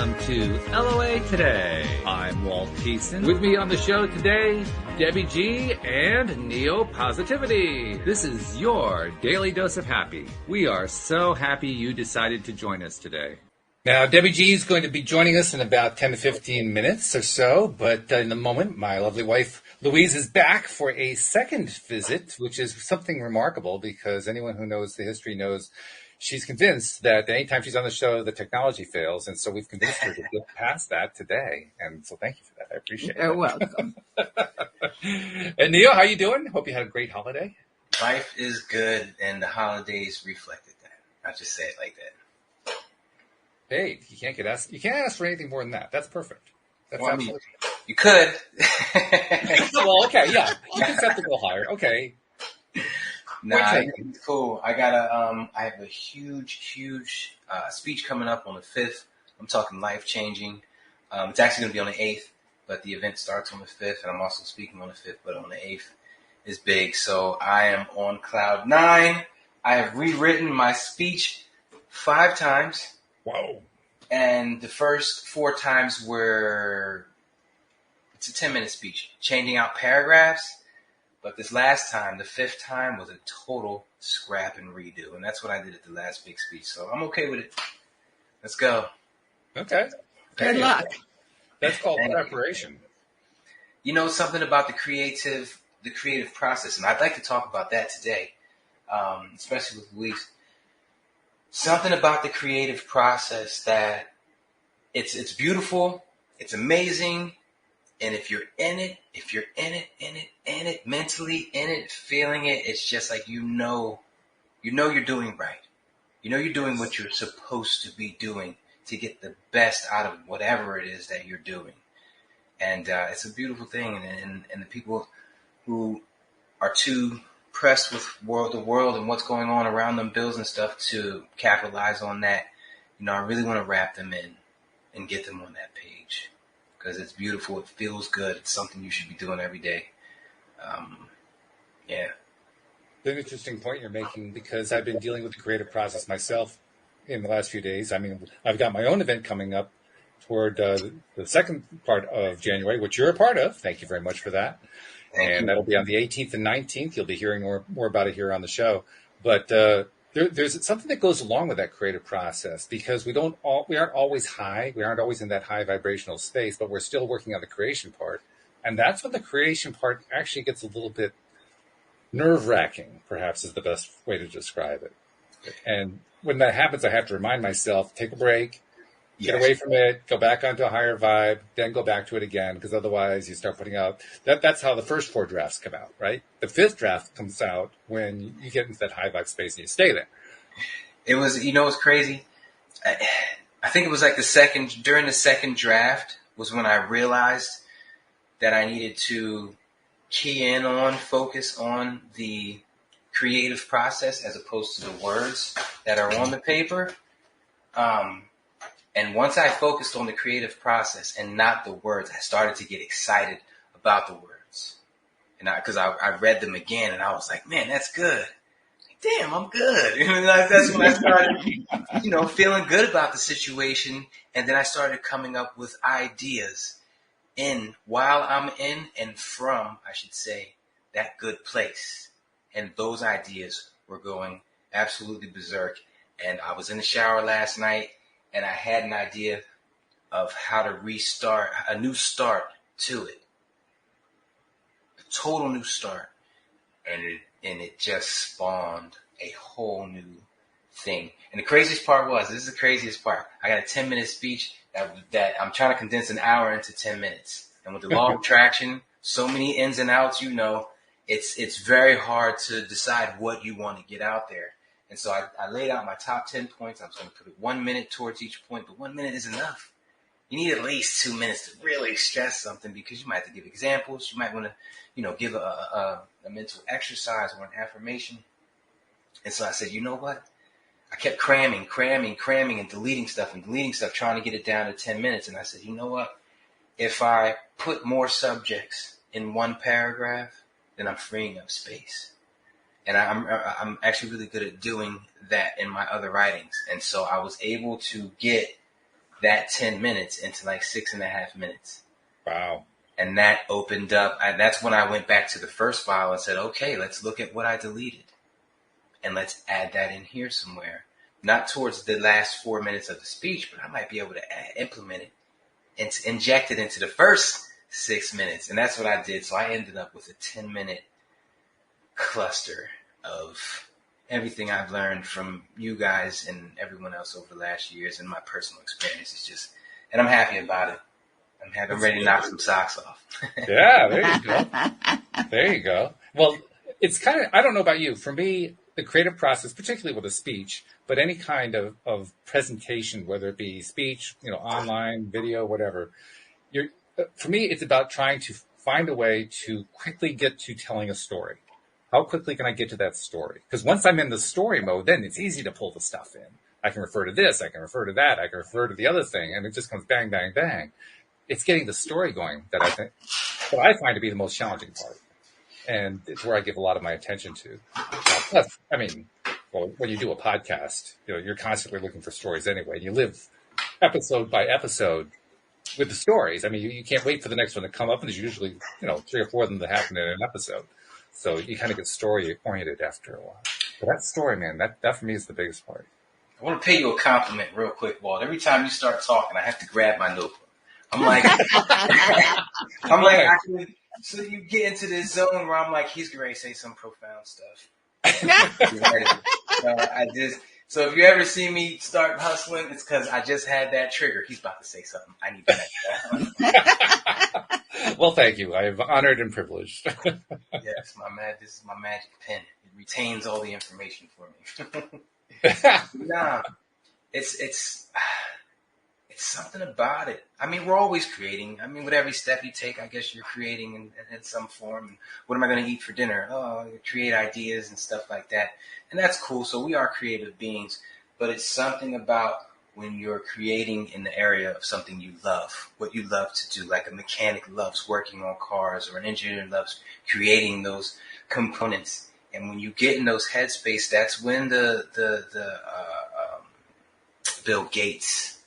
welcome to LOA Today. I'm Walt Thiessen. With me on the show today, Debbie G and Neo Positivity. This is your daily dose of happy. We are so happy you decided to join us today. Now, Debbie G is going to be joining us in about 10 to 15 minutes or so, but in the moment, my lovely wife, Louise, is back for a second visit, which is something remarkable because anyone who knows the history knows she's convinced that anytime she's on the show, the technology fails, and so we've convinced her to get past that today, and so thank you for that. I appreciate it. You're welcome. And Neil, how you doing? Hope you had a great holiday. Life is good, and the holidays reflected that. I'll just say it like that. Hey, you can't ask for anything more than that. That's perfect. That's Well, absolutely. You could. Well, okay, yeah. You can set the goal higher. Okay. Nah, it's cool. I have a huge speech coming up on the 5th. I'm talking life-changing. It's actually going to be on the 8th, but the event starts on the 5th, and I'm also speaking on the 5th, but on the 8th is big. So I am on cloud 9. I have rewritten my speech 5 times. Whoa. And the first 4 times it's a 10-minute speech, changing out paragraphs. But this last time, the 5th time, was a total scrap and redo. And that's what I did at the last big speech. So I'm okay with it. Let's go. Okay. Good luck. That's called preparation. You know something about the creative process, and I'd like to talk about that today, especially with Louise. Something about the creative process that it's beautiful, it's amazing, and if you're in it, mentally in it, feeling it, it's just like you know you're doing right. You know you're doing what you're supposed to be doing to get the best out of whatever it is that you're doing. And it's a beautiful thing, and the people who are too pressed with the world and what's going on around them, bills and stuff, to capitalize on that, I really want to wrap them in and get them on that page because it's beautiful. It feels good. It's something you should be doing every day. Yeah. It's an interesting point you're making because I've been dealing with the creative process myself in the last few days. I mean, I've got my own event coming up toward the second part of January, which you're a part of. Thank you very much for that. And that'll be on the 18th and 19th. You'll be hearing more about it here on the show. But there's something that goes along with that creative process because we aren't always high. We aren't always in that high vibrational space, but we're still working on the creation part. And that's when the creation part actually gets a little bit nerve-wracking, perhaps is the best way to describe it. And when that happens, I have to remind myself, take a break, get away from it, go back onto a higher vibe, then go back to it again, because otherwise you start putting out... That's how the first 4 drafts come out, right? The 5th draft comes out when you get into that high vibe space and you stay there. It was, what's crazy? I think it was like during the second draft was when I realized that I needed to focus on the creative process as opposed to the words that are on the paper. And once I focused on the creative process and not the words, I started to get excited about the words. And because I read them again and I was like, man, that's good. Damn, I'm good. That's when I started, feeling good about the situation. And then I started coming up with ideas while I'm in and from, I should say, that good place. And those ideas were going absolutely berserk. And I was in the shower last night. And I had an idea of how to restart, a new start to it. A total new start. And it just spawned a whole new thing. And the craziest part this is the craziest part. I got a 10-minute speech that I'm trying to condense an hour into 10 minutes. And with the law of attraction, so many ins and outs, it's very hard to decide what you want to get out there. And so I laid out my top 10 points. I was going to put 1 minute towards each point, but 1 minute is enough. You need at least 2 minutes to really stress something because you might have to give examples. You might want to, give a mental exercise or an affirmation. And so I said, you know what? I kept cramming and deleting stuff, trying to get it down to 10 minutes. And I said, you know what? If I put more subjects in one paragraph, then I'm freeing up space. And I'm actually really good at doing that in my other writings. And so I was able to get that 10 minutes into like 6.5 minutes. Wow. And that opened up. That's when I went back to the first file and said, okay, let's look at what I deleted. And let's add that in here somewhere. Not towards the last 4 minutes of the speech, but I might be able to implement it and to inject it into the first 6 minutes. And that's what I did. So I ended up with a 10-minute cluster of everything I've learned from you guys and everyone else over the last years and my personal experience. It's just, and I'm happy about it. I'm happy. I'm ready to knock some socks off. Yeah, there you go. There you go. Well, it's kind of, I don't know about you. For me, the creative process, particularly with a speech, but any kind of presentation, whether it be speech, online, video, whatever, for me, it's about trying to find a way to quickly get to telling a story. How quickly can I get to that story? Because once I'm in the story mode, then it's easy to pull the stuff in. I can refer to this, I can refer to that, I can refer to the other thing, and it just comes bang, bang, bang. It's getting the story going that I find to be the most challenging part. And it's where I give a lot of my attention to. Plus, when you do a podcast, you're constantly looking for stories anyway. You live episode by episode with the stories. I mean, you can't wait for the next one to come up, and there's usually, 3 or 4 of them that happen in an episode. So you kind of get story oriented after a while. But that story, man, that for me is the biggest part. I want to pay you a compliment real quick, Walt. Every time you start talking, I have to grab my notebook. I'm like, so you get into this zone where I'm like, he's going to say some profound stuff. So if you ever see me start hustling, it's because I just had that trigger. He's about to say something. I need to write that down. Well, thank you. I'm honored and privileged. Yes, this is my magic pen. It retains all the information for me. Nah, it's something about it. I mean, we're always creating. I mean, with every step you take, I guess you're creating in some form. And what am I going to eat for dinner? Oh, create ideas and stuff like that. And that's cool. So we are creative beings, but it's something about when you're creating in the area of something you love, what you love to do, like a mechanic loves working on cars or an engineer loves creating those components. And when you get in those headspace, that's when the Bill Gates,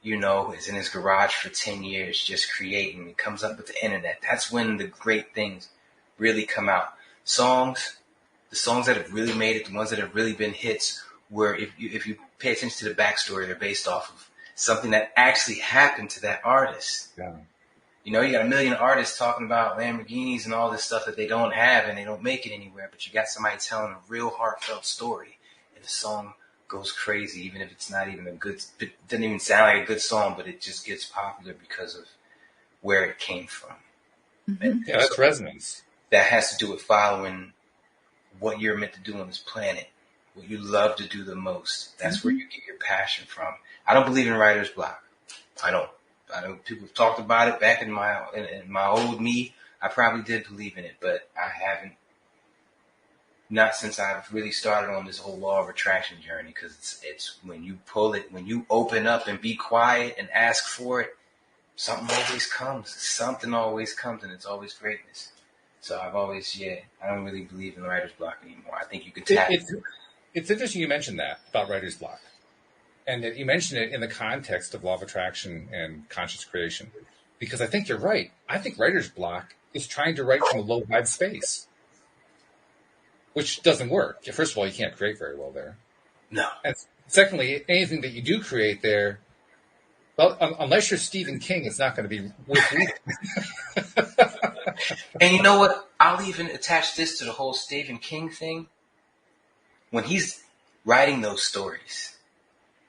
is in his garage for 10 years just creating. He comes up with the internet. That's when the great things really come out. The songs that have really made it, the ones that have really been hits, where if you pay attention to the backstory, they're based off of something that actually happened to that artist. Yeah. You got a million artists talking about Lamborghinis and all this stuff that they don't have and they don't make it anywhere, but you got somebody telling a real heartfelt story, and the song goes crazy, even if it's not even it doesn't even sound like a good song, but it just gets popular because of where it came from. Mm-hmm. Yeah, that's resonance. That has to do with following what you're meant to do on this planet, what you love to do the most. That's where you get your passion from. I don't believe in writer's block. I know people have talked about it back in my old me. I probably did believe in it, but I haven't. Not since I've really started on this whole law of attraction journey, because it's when you pull it, when you open up and be quiet and ask for it, something always comes. Something always comes, and it's always greatness. So I don't really believe in writer's block anymore. I think you can tap it. It's interesting you mentioned that about writer's block. And that you mentioned it in the context of law of attraction and conscious creation. Because I think you're right. I think writer's block is trying to write from a low vibe space, which doesn't work. First of all, you can't create very well there. No. And secondly, anything that you do create there, well, unless you're Stephen King, it's not going to be worth reading. And you know what? I'll even attach this to the whole Stephen King thing. When he's writing those stories,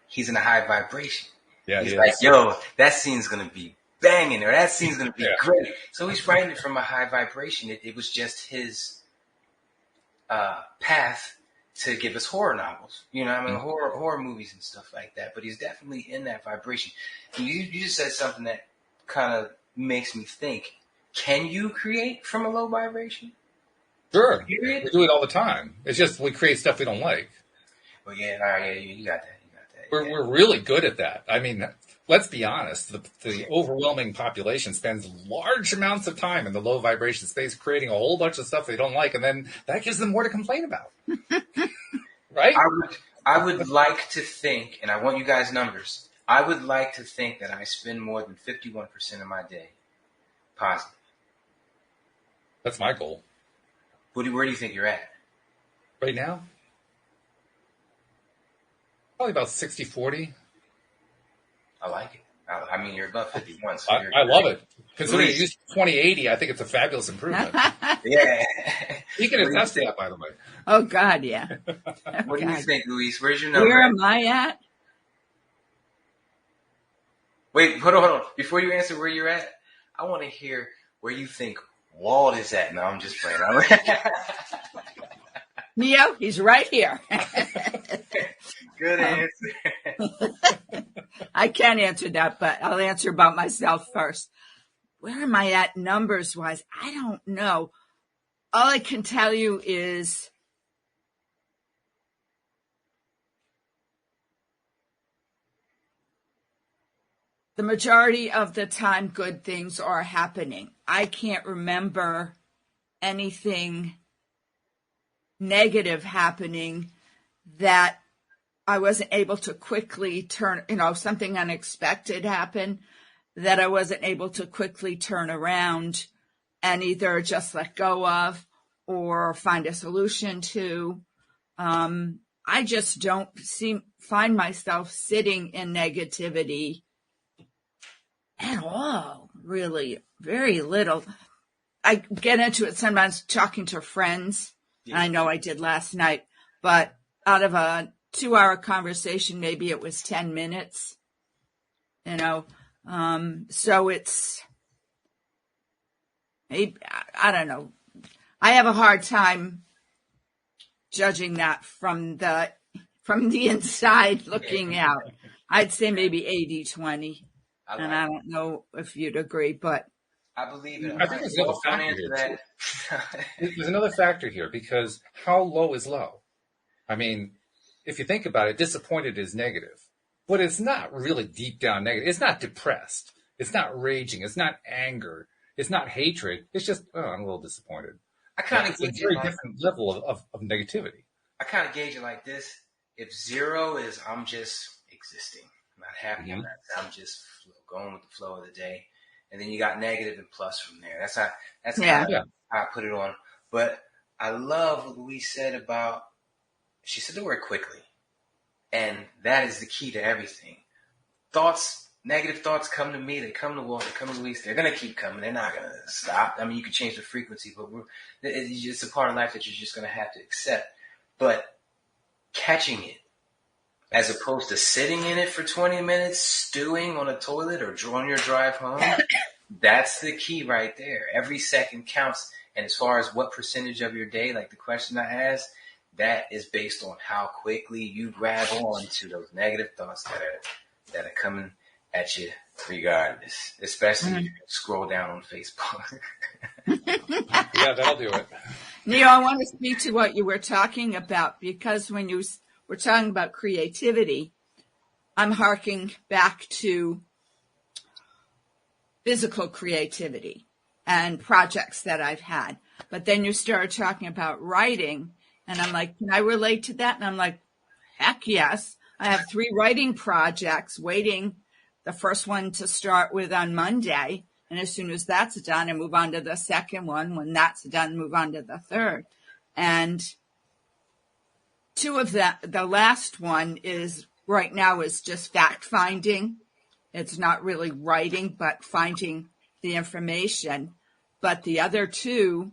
he's in a high vibration. Yeah, he's like, yo, that scene's going to be banging, or that scene's going to be great. So he's writing it from a high vibration. It was just his path to give us horror novels, horror movies and stuff like that. But he's definitely in that vibration. And you just said something that kind of makes me think: can you create from a low vibration? Sure, we do it all the time. It's just we create stuff we don't like. Well, you got that. We're really good at that. I mean, let's be honest. The overwhelming population spends large amounts of time in the low vibration space creating a whole bunch of stuff they don't like, and then that gives them more to complain about. Right? I would like to think, and I want you guys' numbers, I would like to think that I spend more than 51% of my day positive. That's my goal. Where do you think you're at? Right now, probably about 60-40. I like it. I mean, you're above 51. So I love it. Considering you used 2080, I think it's a fabulous improvement. Yeah. You can attest to that, by the way. Oh, God, yeah. What do you think, Luis? Where's your number? Where am I at? Wait, hold on. Before you answer where you're at, I want to hear where you think Walt is at. No, I'm just playing. Neo, he's right here. Good answer. I can't answer that, but I'll answer about myself first. Where am I at numbers-wise? I don't know. All I can tell you is the majority of the time good things are happening. I can't remember anything negative happening that I wasn't able to quickly turn, something unexpected happened that I wasn't able to quickly turn around and either just let go of or find a solution to. I just don't find myself sitting in negativity at all, really, very little. I get into it sometimes talking to friends. Yeah. I know I did last night, but out of a 2-hour conversation, maybe it was 10 minutes, so it's, maybe, I don't know. I have a hard time judging that from the inside looking out. I'd say maybe 80-20. And I don't know if you'd agree, but I believe it. I think there's another factor here. There's another factor here because how low is low? I mean, if you think about it, disappointed is negative, but it's not really deep down negative. It's not depressed. It's not raging. It's not anger. It's not hatred. It's just, I'm a little disappointed. I kind of gauge it. It's a very different level of negativity. I kind of gauge it like this. If 0 is I'm just existing, I'm not happy, mm-hmm. I'm just going with the flow of the day. And then you got negative and plus from there. That's how I put it on. But I love what Louise said about, she said the word quickly. And that is the key to everything. Negative thoughts come to me, they come to Walt, they come to Louise. They're going to keep coming. They're not going to stop. I mean, you can change the frequency, but it's a part of life that you're just going to have to accept. But catching it, as opposed to sitting in it for 20 minutes, stewing on a toilet or on your drive home, that's the key right there. Every second counts. And as far as what percentage of your day, like the question I asked, that is based on how quickly you grab on to those negative thoughts that are coming at you regardless, especially if you scroll down on Facebook. Yeah, that'll do it. Neo, I want to speak to what you were talking about, because when you were talking about creativity, I'm harking back to physical creativity and projects that I've had. But then you started talking about writing, and I'm like, can I relate to that? And I'm like, heck yes. I have 3 writing projects waiting, the first one to start with on Monday. And as soon as that's done, I move on to the second one. When that's done, move on to the third. And 2 of the last one is right now is just fact finding. It's not really writing, but finding the information. But the other 2,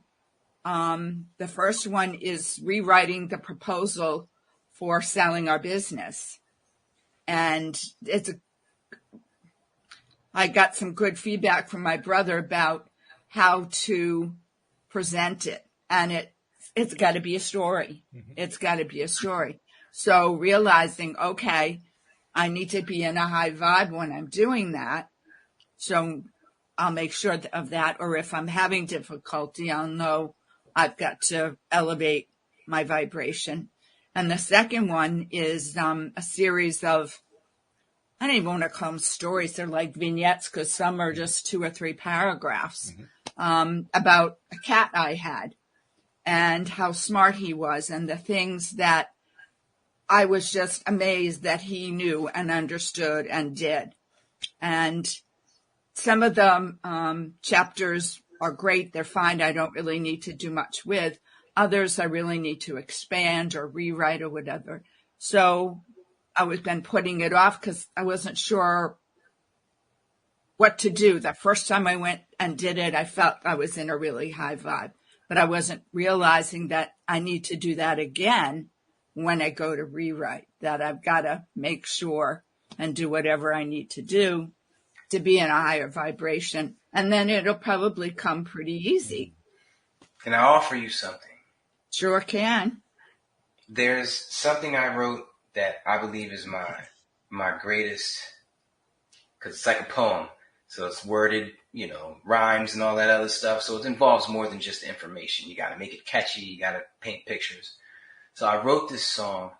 the first one is rewriting the proposal for selling our business. And I got some good feedback from my brother about how to present it. And it's got to be a story. Mm-hmm. It's got to be a story. So realizing, okay, I need to be in a high vibe when I'm doing that. So I'll make sure of that. Or if I'm having difficulty, I'll know I've got to elevate my vibration. And the second one is a series of, I don't even want to call them stories. They're like vignettes because some are just 2 or 3 paragraphs about a cat I had and how smart he was and the things that I was just amazed that he knew and understood and did. And some of the chapters are great. They're fine. I don't really need to do much with. Others I really need to expand or rewrite or whatever. So I was been putting it off because I wasn't sure what to do. The first time I went and did it, I felt I was in a really high vibe, but I wasn't realizing that I need to do that again when I go to rewrite, that I've got to make sure and do whatever I need to do to be in a higher vibration. And then it'll probably come pretty easy. Can I offer you something? Sure can. There's something I wrote that I believe is my greatest, because it's like a poem. So it's worded, rhymes and all that other stuff. So it involves more than just information. You got to make it catchy. You got to paint pictures. So I wrote this song,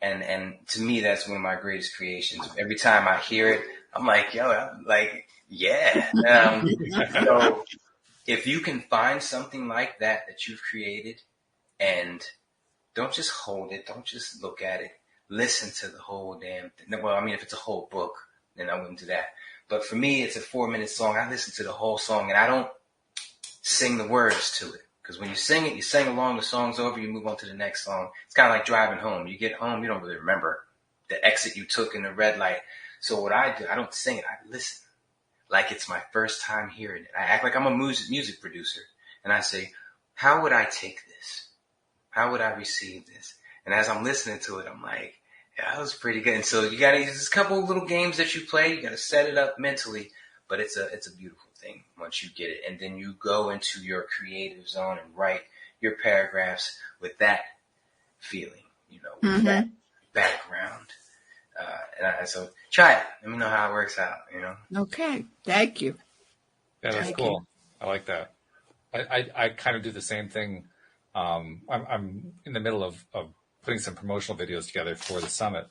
and to me, that's one of my greatest creations. Every time I hear it, I'm like, yeah. So if you can find something like that you've created, and don't just hold it, don't just look at it, listen to the whole damn thing. Well, I mean, if it's a whole book, then I wouldn't do that. But for me, it's a 4-minute song. I listen to the whole song, and I don't sing the words to it. Because when you sing it, you sing along, the song's over, you move on to the next song. It's kind of like driving home. You get home, you don't really remember the exit you took in the red light. So what I do, I don't sing it, I listen. Like it's my first time hearing it. I act like I'm a music producer. And I say, how would I take this? How would I receive this? And as I'm listening to it, I'm like, yeah, that was pretty good. And so you got to use a couple of little games that you play. You got to set it up mentally, but it's a beautiful thing once you get it. And then you go into your creative zone and write your paragraphs with that feeling, with that background. So try it. Let me know how it works out, Okay. Thank you. Yeah, that's cool. I like that. I kind of do the same thing. I'm in the middle of putting some promotional videos together for the summit.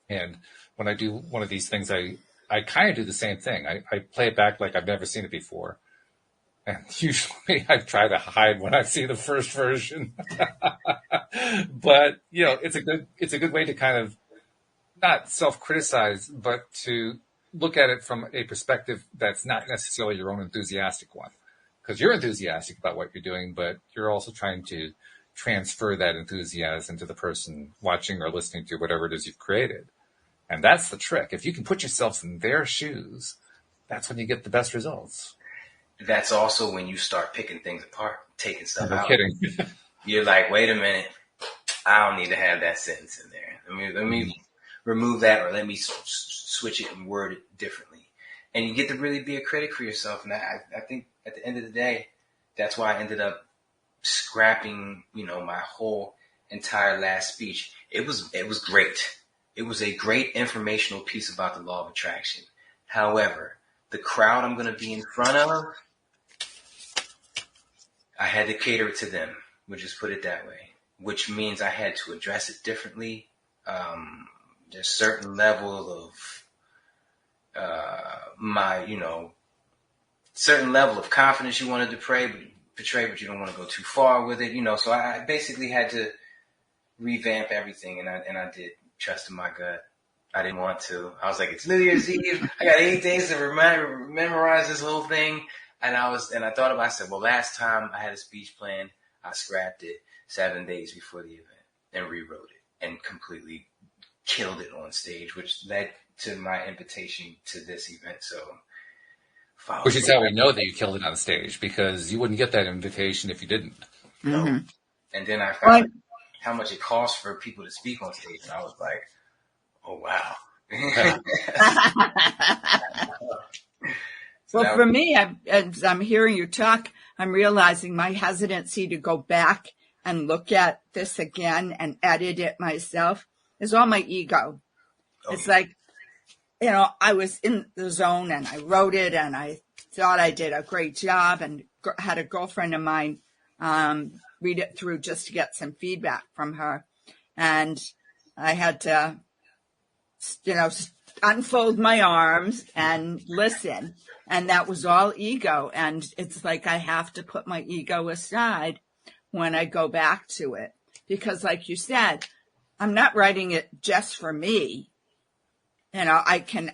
And when I do one of these things, I kind of do the same thing. I play it back like I've never seen it before. And usually I try to hide when I see the first version. But, it's a good way to kind of not self-criticize, but to look at it from a perspective that's not necessarily your own enthusiastic one. Because you're enthusiastic about what you're doing, but you're also trying to transfer that enthusiasm to the person watching or listening to whatever it is you've created. And that's the trick. If you can put yourself in their shoes, that's when you get the best results. That's also when you start picking things apart, taking stuff out. No kidding. You're like, wait a minute, I don't need to have that sentence in there. Let me remove that, or let me switch it and word it differently. And you get to really be a critic for yourself. And I think at the end of the day, that's why I ended up scrapping, my whole entire last speech. It was great. It was a great informational piece about the law of attraction. However, the crowd I'm going to be in front of, I had to cater it to them. We'll just put it that way, which means I had to address it differently. There's certain level of certain level of confidence you wanted to portray, but you don't want to go too far with it, So I basically had to revamp everything, and I did trust in my gut. I didn't want to. I was like, it's New Year's Eve. I got 8 days to memorize this whole thing, and I thought about it. I said, well, last time I had a speech planned, I scrapped it 7 days before the event and rewrote it and completely killed it on stage, which led to my invitation to this event. So, which is how we know that you killed it on stage, because you wouldn't get that invitation if you didn't. Mm-hmm. And then I found how much it costs for people to speak on stage, and I was like, oh wow. Well, for me, as I'm hearing you talk, I'm realizing my hesitancy to go back and look at this again and edit it myself is all my ego. Oh. It's like, I was in the zone and I wrote it and I thought I did a great job, and had a girlfriend of mine read it through just to get some feedback from her. And I had to, unfold my arms and listen. And that was all ego. And it's like I have to put my ego aside when I go back to it. Because like you said, I'm not writing it just for me. You know, I can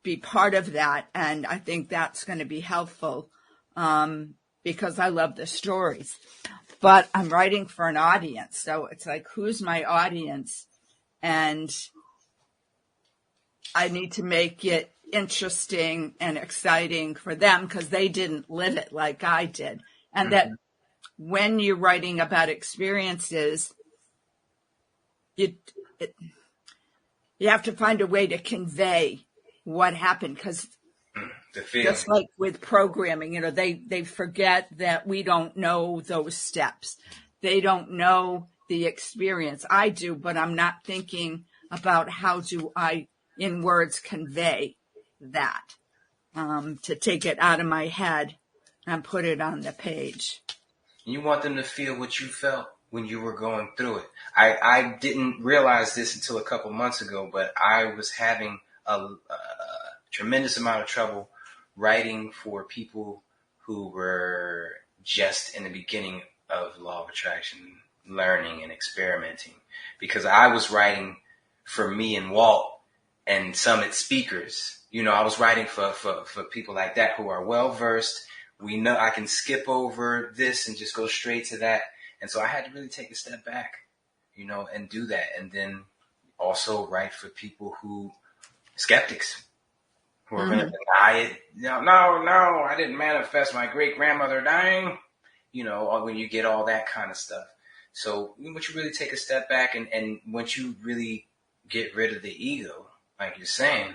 be part of that. And I think that's going to be helpful because I love the stories. But I'm writing for an audience. So it's like, who's my audience? And I need to make it interesting and exciting for them because they didn't live it like I did. And that when you're writing about experiences, you have to find a way to convey what happened because just like with programming, you know, they forget that we don't know those steps. They don't know the experience. I do, but I'm not thinking about how do I, in words, convey that, to take it out of my head and put it on the page. You want them to feel what you felt when you were going through it. I didn't realize this until a couple months ago, but I was having a tremendous amount of trouble writing for people who were just in the beginning of law of attraction, learning and experimenting, because I was writing for me and Walt and Summit speakers. You know, I was writing for people like that who are well-versed. We know I can skip over this and just go straight to that. And so I had to really take a step back, you know, and do that. And then also write for people who, skeptics, who are going to deny it. No, I didn't manifest my great-grandmother dying, you know, or when you get all that kind of stuff. So once you really take a step back and once you really get rid of the ego, like you're saying,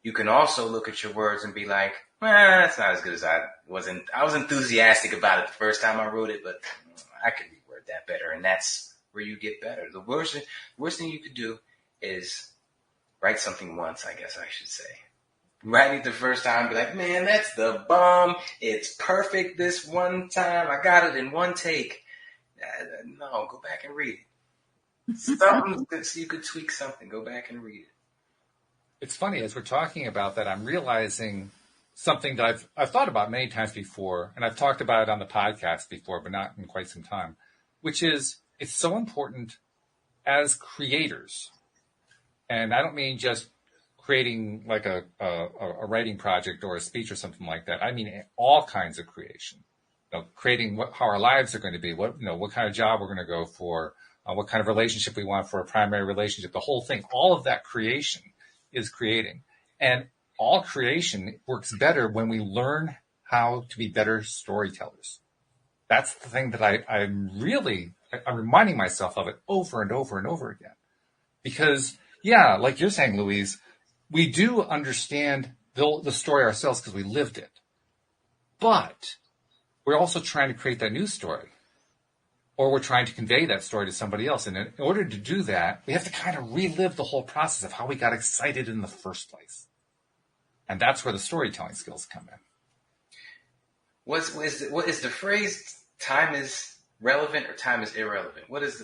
you can also look at your words and be like, that's not as good as I was enthusiastic about it the first time I wrote it, but I could reword that better. And that's where you get better. The worst thing you could do is write something once, I guess I should say. Write it the first time, be like, man, that's the bomb. It's perfect this one time. I got it in one take. No, go back and read it. Something so you could tweak something. Go back and read it. It's funny, as we're talking about that, I'm realizing something that I've thought about many times before, and I've talked about it on the podcast before, but not in quite some time, which is it's so important as creators. And I don't mean just creating like a writing project or a speech or something like that. I mean all kinds of creation. You know, creating how our lives are going to be, what kind of job we're going to go for, what kind of relationship we want for a primary relationship, the whole thing. All of that creation is creating. And all creation works better when we learn how to be better storytellers. That's the thing that I'm reminding myself of it over and over and over again. Because, yeah, like you're saying, Louise, we do understand the story ourselves because we lived it. But we're also trying to create that new story. Or we're trying to convey that story to somebody else. And in order to do that, we have to kind of relive the whole process of how we got excited in the first place. And that's where the storytelling skills come in. What is the phrase time is relevant or time is irrelevant? What is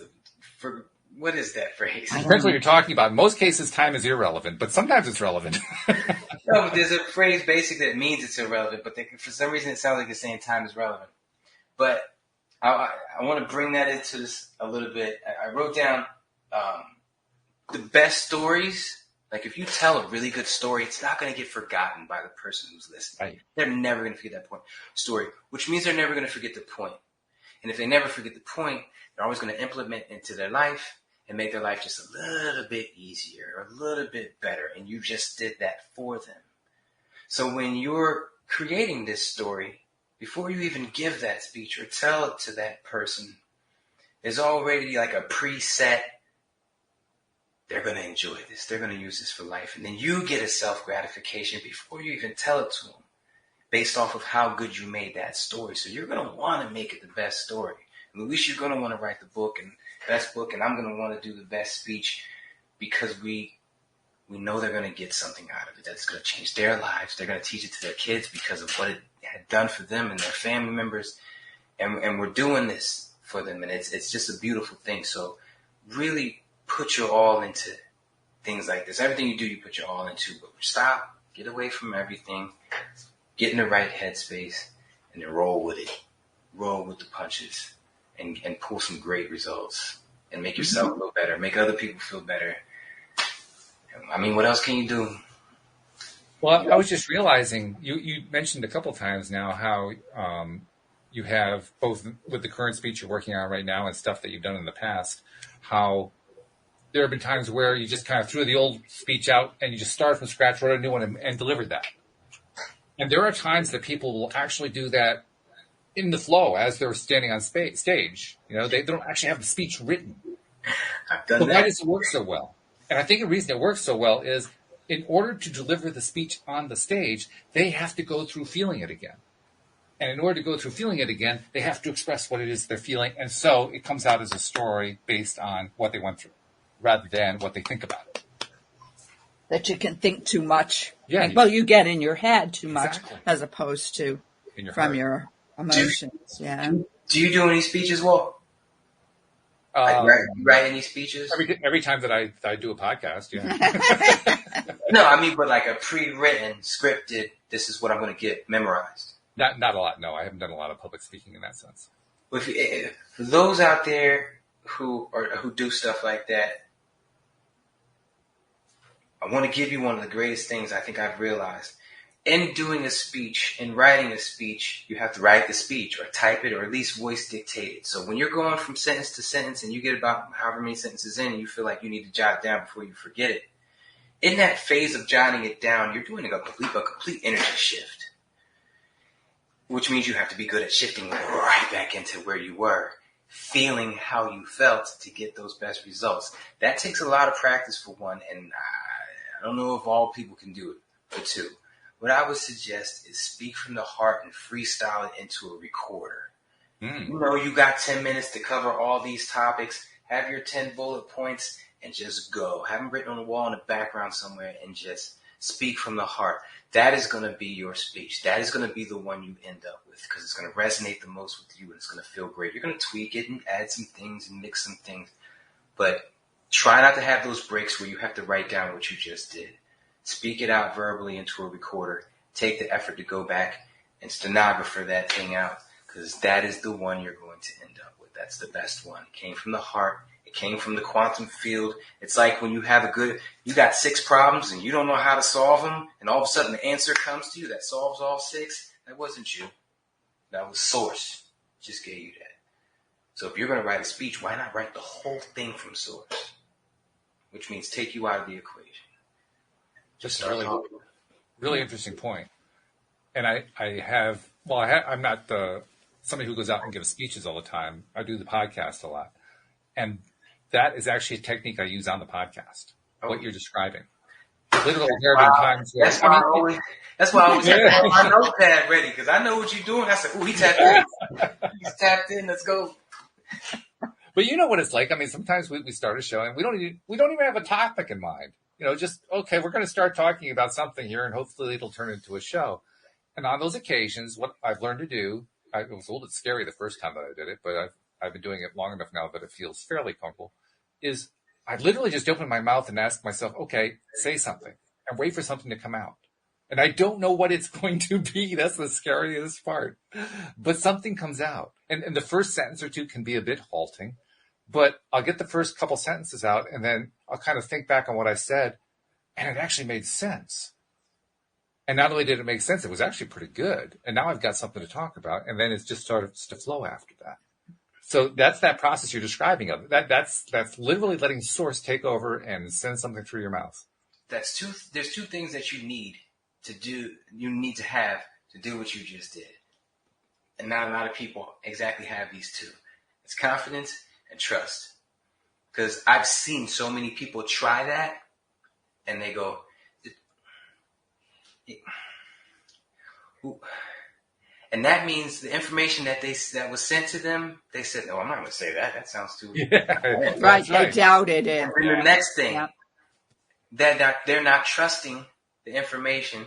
that phrase? Depends what you're talking about. In most cases, time is irrelevant, but sometimes it's relevant. No, but there's a phrase basically that means it's irrelevant, but for some reason it sounds like it's saying time is relevant. But I want to bring that into this a little bit. I wrote down the best stories. Like if you tell a really good story, it's not going to get forgotten by the person who's listening. Right. They're never going to forget that story, which means they're never going to forget the point. And if they never forget the point, they're always going to implement into their life and make their life just a little bit easier, a little bit better. And you just did that for them. So when you're creating this story, before you even give that speech or tell it to that person, there's already like a preset, they're going to enjoy this. They're going to use this for life. And then you get a self-gratification before you even tell it to them based off of how good you made that story. So you're going to want to make it the best story. And at least you're going to want to write the book and best book, and I'm going to want to do the best speech because we know they're going to get something out of it that's going to change their lives. They're going to teach it to their kids because of what it had done for them and their family members. And we're doing this for them. And it's just a beautiful thing. So really put your all into things like this. Everything you do, you put your all into. But stop, get away from everything, get in the right headspace, and then roll with it. Roll with the punches and pull some great results. and make yourself feel better, make other people feel better. I mean, what else can you do? Well, I was just realizing you mentioned a couple times now how you have both with the current speech you're working on right now and stuff that you've done in the past, how there have been times where you just kind of threw the old speech out and you just started from scratch, wrote a new one, and delivered that. And there are times that people will actually do that in the flow as they're standing on stage. You know, they don't actually have the speech written. I've done But that. why does it work so well? And I think the reason it works so well is in order to deliver the speech on the stage, they have to go through feeling it again. And in order to go through feeling it again, they have to express what it is they're feeling. And so it comes out as a story based on what they went through rather than what they think about it. That you can think too much. Yeah. Well, you get in your head too much Exactly. as opposed to In your from heart. your emotions. Yeah. Do you do any speeches, Walt? Like, you write any speeches? Every time that I do a podcast, yeah. No, I mean, but like a pre-written, scripted, this is what I'm going to get memorized. Not a lot, no. I haven't done a lot of public speaking in that sense. For those out there who do stuff like that, I want to give you one of the greatest things I think I've realized. In doing a speech, in writing a speech, you have to write the speech or type it or at least voice dictate it. So when you're going from sentence to sentence and you get about however many sentences in and you feel like you need to jot it down before you forget it, in that phase of jotting it down, you're doing a complete energy shift, which means you have to be good at shifting right back into where you were, feeling how you felt to get those best results. That takes a lot of practice for one, and I don't know if all people can do it, for two. What I would suggest is speak from the heart and freestyle it into a recorder. You know, you got 10 minutes to cover all these topics. Have your 10 bullet points and just go. Have them written on the wall in the background somewhere and just speak from the heart. That is going to be your speech. That is going to be the one you end up with because it's going to resonate the most with you and it's going to feel great. You're going to tweak it and add some things and mix some things. But try not to have those breaks where you have to write down what you just did. Speak it out verbally into a recorder. Take the effort to go back and stenographer that thing out because that is the one you're going to end up with. That's the best one. It came from the heart. It came from the quantum field. It's like when you have you got 6 problems and you don't know how to solve them and all of a sudden the answer comes to you that solves all 6. That wasn't you. That was source. Just gave you that. So if you're going to write a speech, why not write the whole thing from source? Which means take you out of the equation. Just really interesting point. And I'm not somebody who goes out and gives speeches all the time. I do the podcast a lot. And that is actually a technique I use on the podcast, what you're describing. Literally, there have been times where... That's why I always have my notepad ready, because I know what you're doing. I said, ooh, he tapped in. He's tapped in. Let's go. But you know what it's like. I mean, sometimes we start a show and we don't even have a topic in mind. You know, just, okay, we're going to start talking about something here and hopefully it'll turn into a show. And on those occasions, what I've learned to do, it was a little bit scary the first time that I did it, but I've been doing it long enough now that it feels fairly comfortable, is I literally just open my mouth and ask myself, okay, say something and wait for something to come out. And I don't know what it's going to be. That's the scariest part. But something comes out. And the first sentence or two can be a bit halting. But I'll get the first couple sentences out, and then I'll kind of think back on what I said, and it actually made sense. And not only did it make sense, it was actually pretty good. And now I've got something to talk about, and then it just starts to flow after that. So that's that process you're describing of it. That's literally letting source take over and send something through your mouth. There's 2 things that you need to do. You need to have to do what you just did, and not a lot of people exactly have these 2. It's confidence and trust. Because I've seen so many people try that and they go, and that means the information that was sent to them, they said, "No, I'm not going to say that. That sounds too." Yeah, right. They doubted it. And the next thing, they're not trusting the information,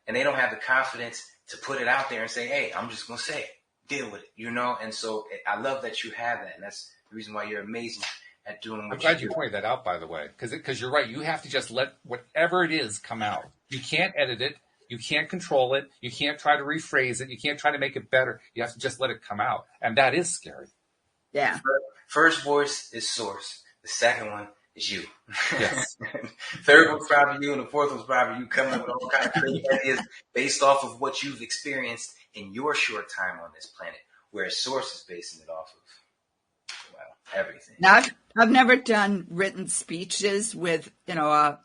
and they don't have the confidence to put it out there and say, "Hey, I'm just going to say it. Deal with it," you know. And so I love that you have that, and that's the reason why you're amazing at doing what I'm glad you pointed that out, by the way, because you're right. You have to just let whatever it is come out. You can't edit it. You can't control it. You can't try to rephrase it. You can't try to make it better. You have to just let it come out. And that is scary. Yeah. First voice is source. The second one is you. Yes. Third one's probably you, and the fourth one's probably you coming up with all kinds of crazy ideas based off of what you've experienced in your short time on this planet, whereas source is basing it off of, well, everything. Now, I've never done written speeches with, a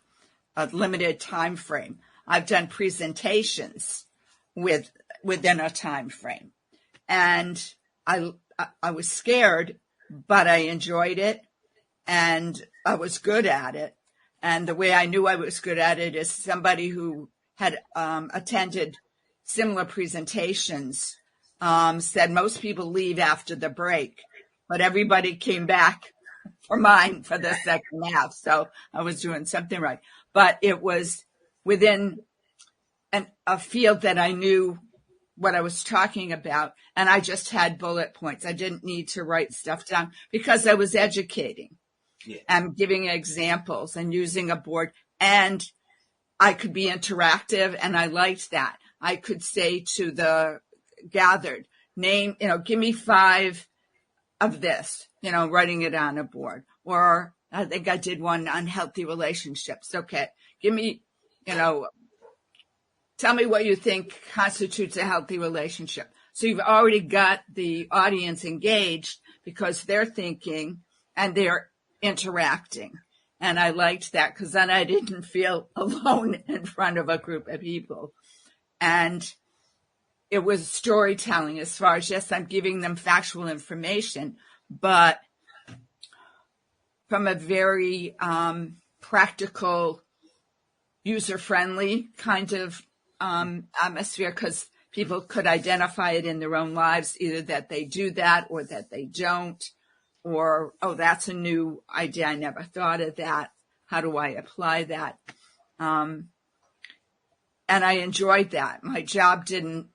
limited time frame. I've done presentations within a time frame, and I was scared, but I enjoyed it, and I was good at it. And the way I knew I was good at it is somebody who had attended similar presentations said most people leave after the break, but everybody came back for mine for the second half. So I was doing something right. But it was within a field that I knew what I was talking about, and I just had bullet points. I didn't need to write stuff down because I was educating and giving examples and using a board, and I could be interactive, and I liked that. I could say to the gathered, give me 5 of this, writing it on a board. Or I think I did one on healthy relationships. Okay, give me, tell me what you think constitutes a healthy relationship. So you've already got the audience engaged because they're thinking and they're interacting. And I liked that because then I didn't feel alone in front of a group of people. And it was storytelling as far as, yes, I'm giving them factual information, but from a very practical, user-friendly kind of atmosphere, because people could identify it in their own lives, either that they do that or that they don't, or, oh, that's a new idea. I never thought of that. How do I apply that? And I enjoyed that. My job didn't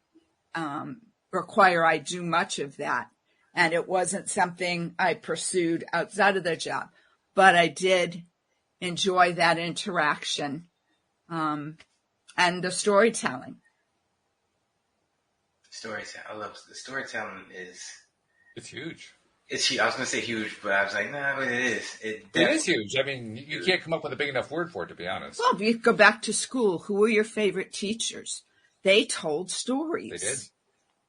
require I do much of that. And it wasn't something I pursued outside of the job, but I did enjoy that interaction and the storytelling. Storytelling. I love the storytelling. It's huge. It's huge. I was going to say huge, but I was like, nah, but it is. It is huge. I mean, you can't come up with a big enough word for it, to be honest. Well, if you go back to school, who were your favorite teachers? They told stories.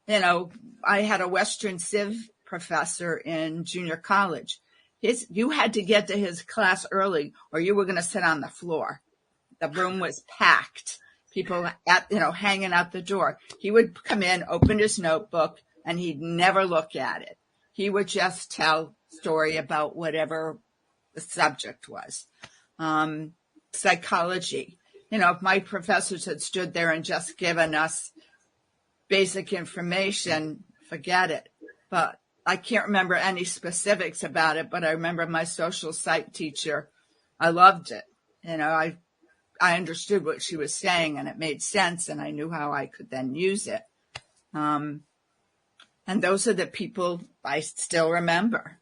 They did. I had a Western Civ professor in junior college. You had to get to his class early or you were going to sit on the floor. The room was packed. People hanging out the door. He would come in, open his notebook, and he'd never look at it. He would just tell story about whatever the subject was. Psychology. If my professors had stood there and just given us basic information, forget it. But I can't remember any specifics about it, but I remember my social psych teacher. I loved it. I understood what she was saying and it made sense and I knew how I could then use it. And those are the people I still remember.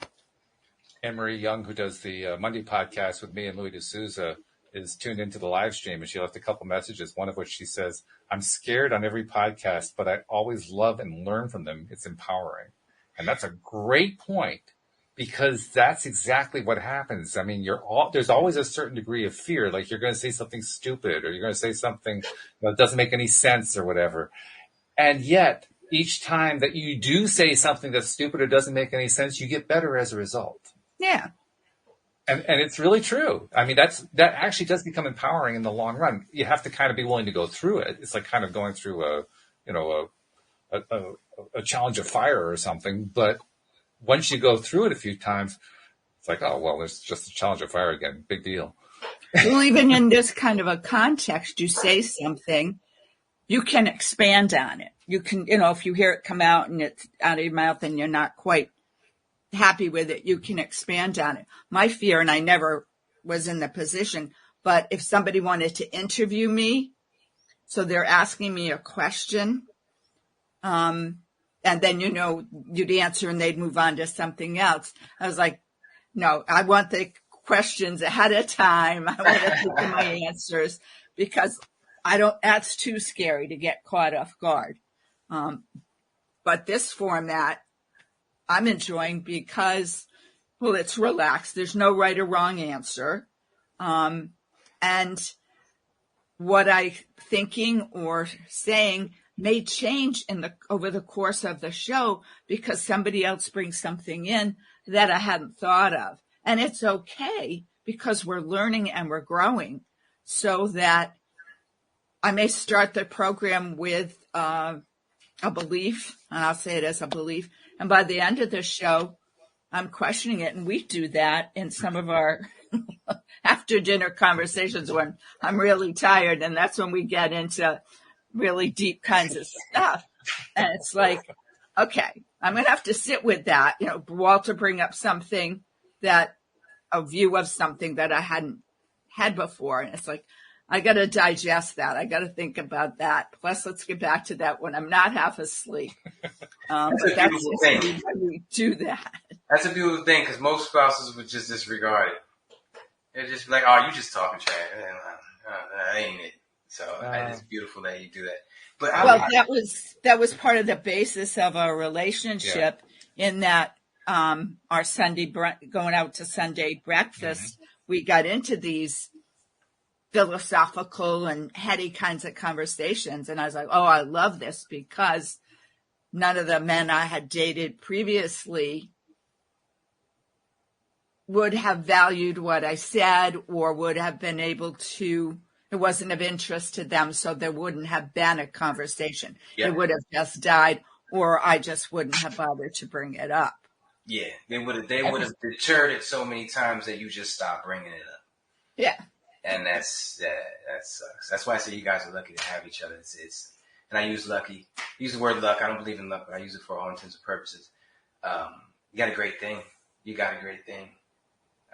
Anne-Marie Young, who does the Monday podcast with me and Louis D'Souza, is tuned into the live stream, and she left a couple messages, one of which she says, I'm scared on every podcast, but I always love and learn from them. It's empowering. And that's a great point, because that's exactly what happens. I mean, there's always a certain degree of fear, like you're going to say something stupid or you're going to say something that doesn't make any sense or whatever. And yet, each time that you do say something that's stupid or doesn't make any sense, you get better as a result. Yeah. And it's really true. I mean, that actually does become empowering in the long run. You have to kind of be willing to go through it. It's like kind of going through a challenge of fire or something. But once you go through it a few times, it's like, oh, well, there's just a challenge of fire again. Big deal. Well, even in this kind of a context, you say something, you can expand on it. You can, if you hear it come out and it's out of your mouth and you're not quite happy with it, you can expand on it. My fear, and I never was in the position, but if somebody wanted to interview me, so they're asking me a question, and then, you'd answer and they'd move on to something else. I was like, no, I want the questions ahead of time. I want to think of my answers because that's too scary to get caught off guard. But this format I'm enjoying because Well, it's relaxed. There's no right or wrong answer. And what I'm thinking or saying may change over the course of the show because somebody else brings something in that I hadn't thought of. And it's okay because we're learning and we're growing, so that I may start the program with a belief, and I'll say it as a belief. And by the end of the show, I'm questioning it. And we do that in some of our after dinner conversations when I'm really tired. And that's when we get into really deep kinds of stuff. And it's like, okay, I'm going to have to sit with that. Walter bring up something a view of something that I hadn't had before. And it's like, I got to digest that. I got to think about that. Plus, let's get back to that when I'm not half asleep. That's a beautiful thing. We do that. That's a beautiful thing because most spouses would just disregard it. They'd just be like, "Oh, you just talking trash. That ain't it." So it's beautiful that you do that. But that was part of the basis of our relationship. In that our Sunday going out to Sunday breakfast, we got into these philosophical and heady kinds of conversations. And I was like, oh, I love this because none of the men I had dated previously would have valued what I said or would have been able to, it wasn't of interest to them. So there wouldn't have been a conversation. Yeah. It would have just died, or I just wouldn't have bothered to bring it up. Yeah. They would have deterred it so many times that you just stopped bringing it up. Yeah. And that sucks. That's why I say you guys are lucky to have each other. And I use the word luck. I don't believe in luck, but I use it for all intents and purposes. You got a great thing.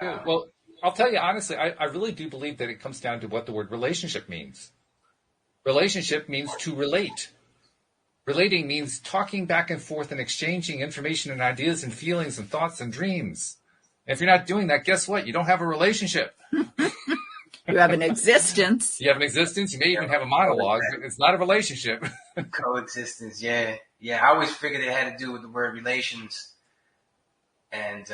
Well, I'll tell you honestly, I really do believe that it comes down to what the word relationship means. Relationship means to relate. Relating means talking back and forth and exchanging information and ideas and feelings and thoughts and dreams. And if you're not doing that, guess what? You don't have a relationship. You have an existence. You have an existence. You may even have a monologue. But it's not a relationship. Coexistence, yeah. Yeah, I always figured it had to do with the word relations. And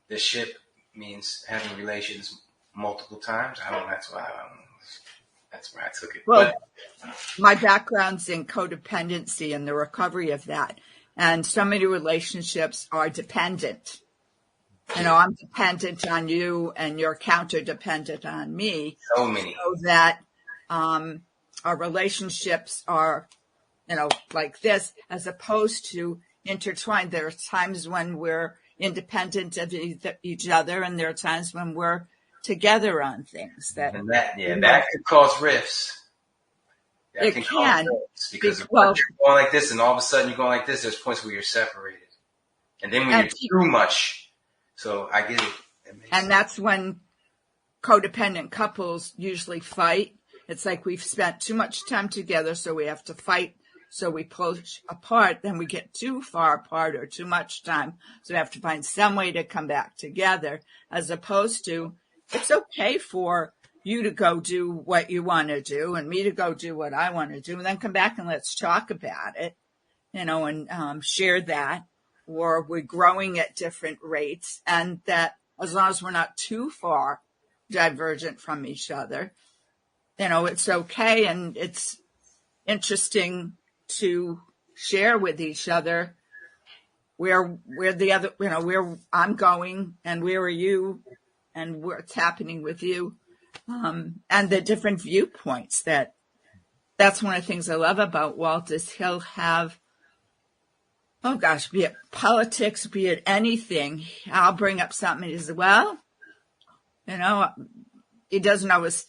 the ship means having relations multiple times. That's where I took it. Well, my background's in codependency and the recovery of that. And so many relationships are dependent. I'm dependent on you and you're counter-dependent on me. So many. So that our relationships are, like this, as opposed to intertwined. There are times when we're independent of each other, and there are times when we're together on things. That could cause rifts. It can. Because if you're going like this and all of a sudden you're going like this, there's points where you're separated. And then when you're too much. So I get it. And that's when codependent couples usually fight. It's like we've spent too much time together, so we have to fight. So we push apart, then we get too far apart or too much time. So we have to find some way to come back together, as opposed to it's okay for you to go do what you want to do and me to go do what I want to do, and then come back and let's talk about it, and share that. Or we're growing at different rates, and that as long as we're not too far divergent from each other, it's okay. And it's interesting to share with each other where the other, where I'm going and where are you and what's happening with you, and the different viewpoints. That's one of the things I love about Walt is he'll have, oh gosh, be it politics, be it anything, I'll bring up something and he says, well, it doesn't always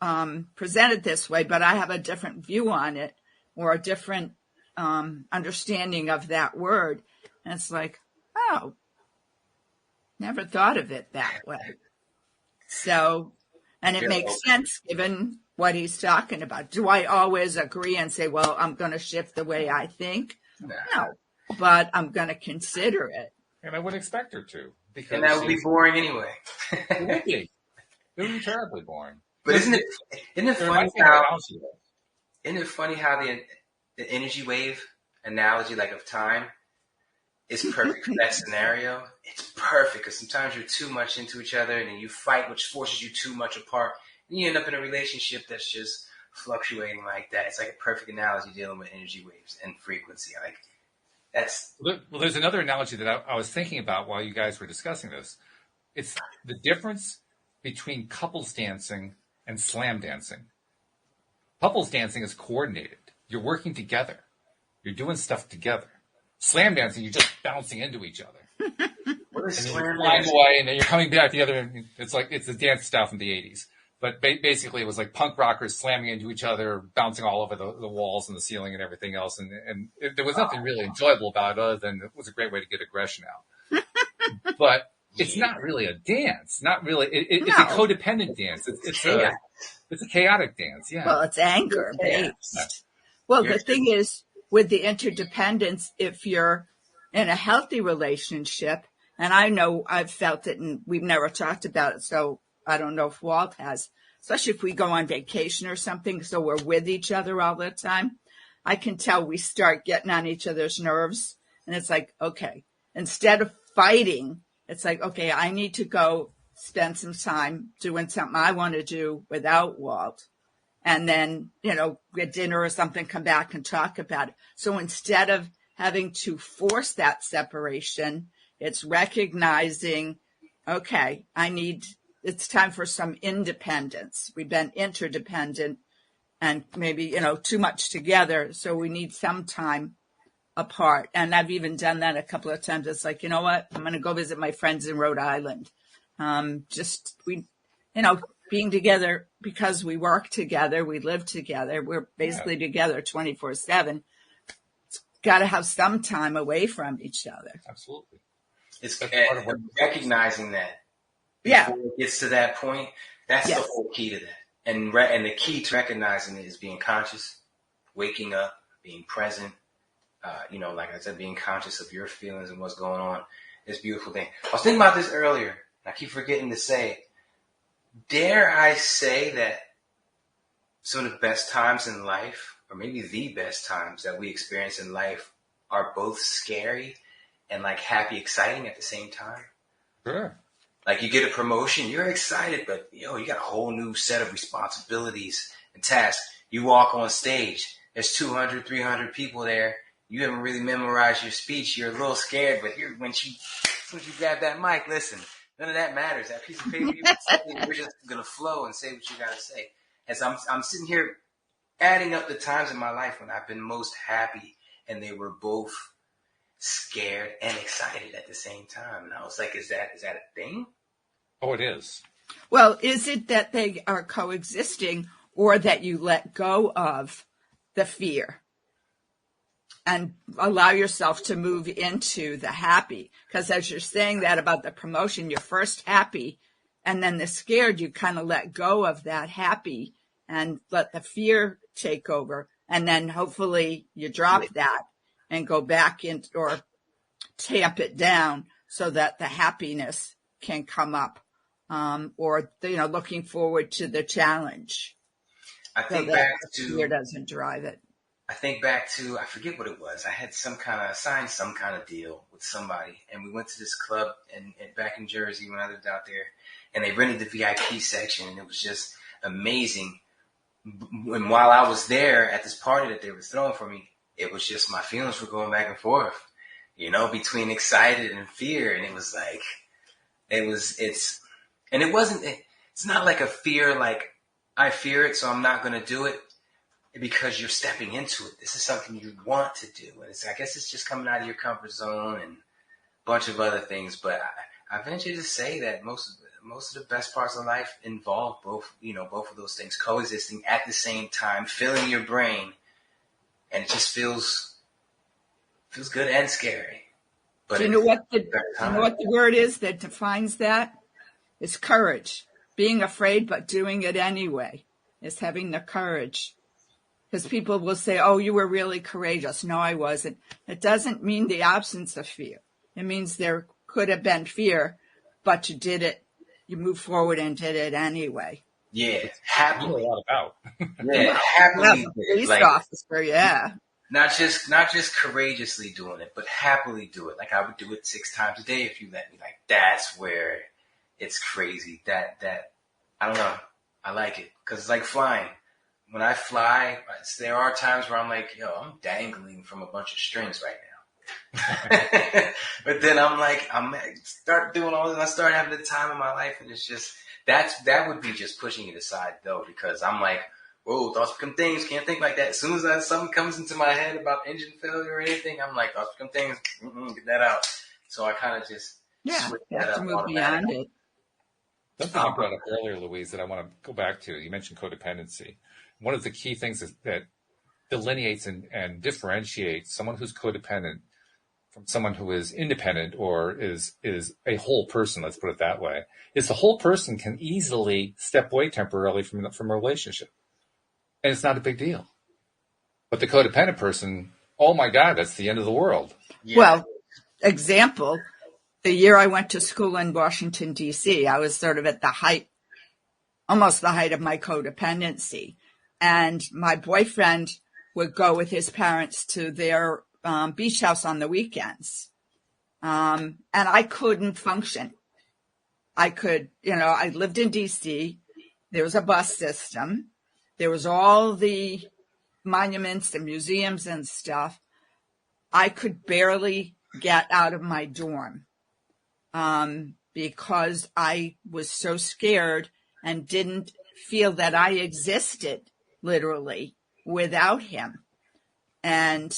present it this way, but I have a different view on it or a different understanding of that word. And it's like, oh, never thought of it that way. So, and it makes sense given what he's talking about. Do I always agree and say, well, I'm going to shift the way I think? No. But I'm going to consider it. And I would expect her to. And that would be boring anyway. It would be terribly boring. But isn't it funny how the energy wave analogy, like of time, is perfect for that scenario. It's perfect because sometimes you're too much into each other and then you fight, which forces you too much apart. And you end up in a relationship that's just fluctuating like that. It's like a perfect analogy dealing with energy waves and frequency. Like that's Well, there's another analogy that I was thinking about while you guys were discussing this. It's the difference between couples dancing and slam dancing. Couples dancing is coordinated. You're working together. You're doing stuff together. Slam dancing, you're just bouncing into each other. what is And then slam you're flying dancing? away, and then you're coming back together. It's a dance style from the 80s. But basically, it was like punk rockers slamming into each other, bouncing all over the walls and the ceiling and everything else. And there was nothing really enjoyable about it other than it was a great way to get aggression out. But it's not really a dance. Not really. It's a codependent dance. It's a chaotic dance. Yeah. Well, it's anger based. Yeah. Well, the thing is, with the interdependence, if you're in a healthy relationship, and I know I've felt it and we've never talked about it, so I don't know if Walt has, especially if we go on vacation or something, so we're with each other all the time. I can tell we start getting on each other's nerves. And it's like, okay, instead of fighting, it's like, okay, I need to go spend some time doing something I want to do without Walt. And then, get dinner or something, come back and talk about it. So instead of having to force that separation, it's recognizing, okay, it's time for some independence. We've been interdependent and maybe, too much together. So we need some time apart. And I've even done that a couple of times. It's like, you know what? I'm going to go visit my friends in Rhode Island. Being together because we work together, we live together, we're basically together 24/7. It's got to have some time away from each other. Absolutely. It's recognizing that Yeah. before it gets to that point. That's the whole key to that. And the key to recognizing it is being conscious, waking up, being present. Like I said, being conscious of your feelings and what's going on. This beautiful thing. I was thinking about this earlier, and I keep forgetting to say. Dare I say that some of the best times in life, or maybe the best times that we experience in life, are both scary and like happy, exciting at the same time? Sure. Like you get a promotion, you're excited, but you got a whole new set of responsibilities and tasks. You walk on stage, there's 200, 300 people there. You haven't really memorized your speech. You're a little scared, but once you grab that mic, listen. None of that matters. That piece of paper, we're just going to flow and say what you got to say. And so I'm sitting here adding up the times in my life when I've been most happy and they were both scared and excited at the same time. And I was like, is that a thing? Oh, it is. Well, is it that they are coexisting or that you let go of the fear and allow yourself to move into the happy? Because as you're saying that about the promotion, you're first happy and then the scared, you kind of let go of that happy and let the fear take over. And then hopefully you drop that and go back in or tamp it down so that the happiness can come up. Or looking forward to the challenge. I think so back the to fear doesn't drive it. I think back to, I forget what it was. I had signed some kind of deal with somebody, and we went to this club and back in Jersey when I lived out there, and they rented the VIP section, and it was just amazing. And while I was there at this party that they were throwing for me, it was just my feelings were going back and forth, between excited and fear, and it was like, it's not like a fear like I fear it, so I'm not going to do it. Because you're stepping into it. This is something you want to do. And I guess it's just coming out of your comfort zone and a bunch of other things. But I venture to say that most of the best parts of life involve both of those things coexisting at the same time, filling your brain. And it just feels good and scary. But Do you know what the word is that defines that? It's courage. Being afraid, but doing it anyway. It's having the courage. Because people will say, oh, you were really courageous. No, I wasn't. It doesn't mean the absence of fear. It means there could have been fear, but you did it. You moved forward and did it anyway. Yeah, happily. A lot about. Yeah, happily. Police officer, yeah. not just courageously doing it, but happily do it. Like I would do it 6 times a day if you let me. Like that's where it's crazy. That I don't know. I like it because it's like flying. When I fly, there are times where I'm like, yo, I'm dangling from a bunch of strings right now. But then I'm start doing all this, and I start having the time of my life, and it's just that would be just pushing it aside though, because I'm like, whoa, thoughts become things. Can't think like that. As soon as something comes into my head about engine failure or anything, I'm like, thoughts become things. Get that out. So I kind of just switch you that have to up move beyond automatically. it. Something you brought up earlier, Louise, that I want to go back to. You mentioned codependency. One of the key things is that delineates and differentiates someone who's codependent from someone who is independent or is a whole person, let's put it that way, is the whole person can easily step away temporarily from a relationship. And it's not a big deal. But the codependent person, oh my God, that's the end of the world. Yeah. Well, example, the year I went to school in Washington, D.C., I was sort of at almost the height of my codependency. And my boyfriend would go with his parents to their beach house on the weekends. And I couldn't function. I lived in D.C. There was a bus system. There was all the monuments and museums and stuff. I could barely get out of my dorm because I was so scared and didn't feel that I existed literally without him, and